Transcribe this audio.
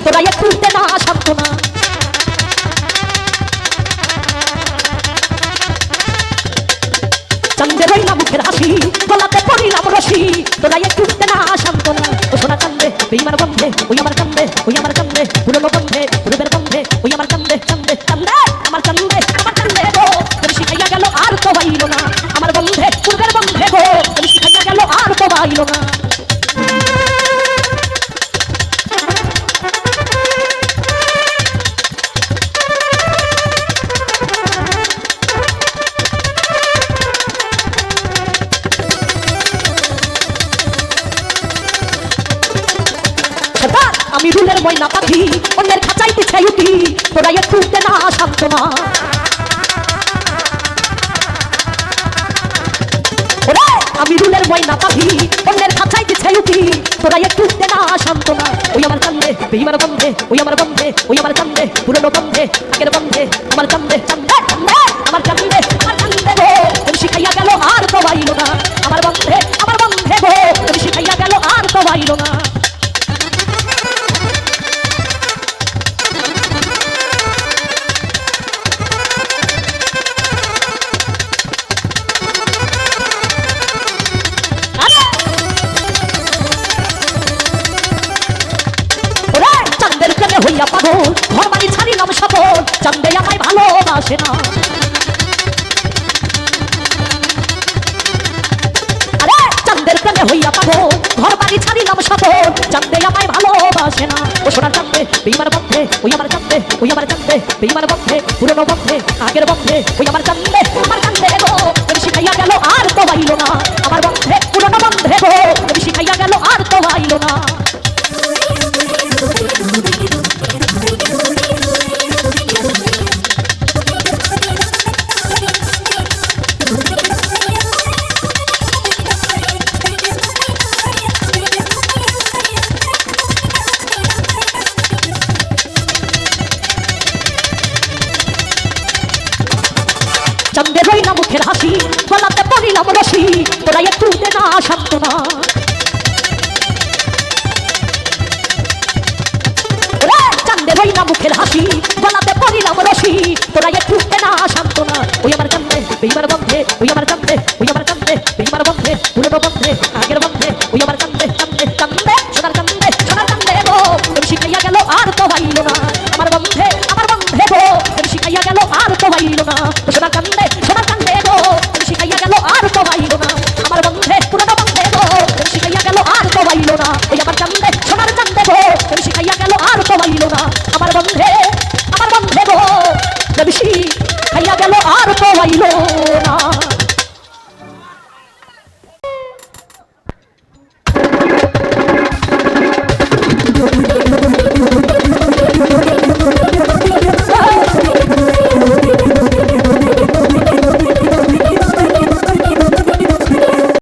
তোরা একটু দে না সান্ত্বনা। চাঁদের ওই না মুখের হাসি, গলাতে পড়িলাম রশি, তোরা একটু দে না সান্ত্বনা। ও সোনা কান্দে বেইমান বন্ধে, ওই আমার কান্দে, ওই আমার কান্দে, পুরনো বন্ধে, পূর্বের বন্ধে, ওই আমার কান্দে কান্দে কান্দে, আমার কান্দে আমার কান্দে গো, তুমি শিখাইয়া গেল আর তো বাইল না, আমার বন্ধে পূর্বের বন্ধে গো, তুমি শিখাইয়া গেল আর তো বাইল না। আমি রুলের ময়না পাখি, অন্যের খাঁচাইতে ছাইতি, তোরা একটু দে না সান্ত্বনা। ওরে আমি রুলের ময়না পাখি, অন্যের খাঁচাইতে ছাইতি, তোরা একটু দে না সান্ত্বনা। ওই আমার কান্দে বেইমান বন্ধে, ওই আমার বন্ধে, ওই আমার কান্দে, পুরনো বন্ধে, আগের বন্ধে, আমার কান্দে কান্দে কান্দে, আমার কান্দে আমার কান্দে গো, তুমি শিখাইয়া গেল আর তো বাইল না, আমার বন্ধে গো, তুমি শিখাইয়া গেল আর তো বাইল না। হইয়া পাগল ঘর বাড়ি ছাড়িলাম সকল, চাঁদে আমায় ভালোবাসে না। আরে চাঁদের প্রেমে হইয়া পাগল ঘর বাড়ি ছাড়িলাম সকল, চাঁদে আমায় ভালোবাসে না। ও সোনার চাঁদে বেইমান বন্ধে, ওই আমার চাঁদে, ওই আমার চাঁদে, বেইমান বন্ধে, পুরনো বন্ধে, আগের বন্ধে, ওই আমার চাঁদে আমার কান্দে গো, তুমি শিখাইয়া গেল আর তো বাইল না, আমার বন্ধে পুরনো বন্ধে গো, তুমি শিখাইয়া গেল আর তো বাইল না। চাঁদের ওই না মুখের হাসি, গলাতে পড়িলাম রশি, তোরা একটু দে না সান্ত্বনা। ওরে চাঁদের ওই না মুখের হাসি, গলাতে পড়িলাম রশি, তোরা একটু দে না সান্ত্বনা। ওই আমার কান্দে বেইমান বন্ধে, ওই আমার কান্দে, ওই আমার কান্দে, বেইমান বন্ধে, পুরনো বন্ধে, আগের বন্ধে, ওই আমার কান্দে কান্দে কান্দে, সোনার কান্দে গো, তুমি শিখাইয়া গেল আর তো বাইল না, আমার বন্ধে গো, তুমি শিখাইয়া গেল আর তো বাইল না। সোনার কান্দে গো, তুমি শিখাইয়া গেল আর তো বাইল না, আমার বন্ধে পুরনো বন্ধে গো, তুমি শিখাইয়া গেল আর তো বাইল না। ওই আমার কান্দে সোনার কান্দে গো, তুমি শিখাইয়া গেল আর তো বাইল না, আমার বন্ধে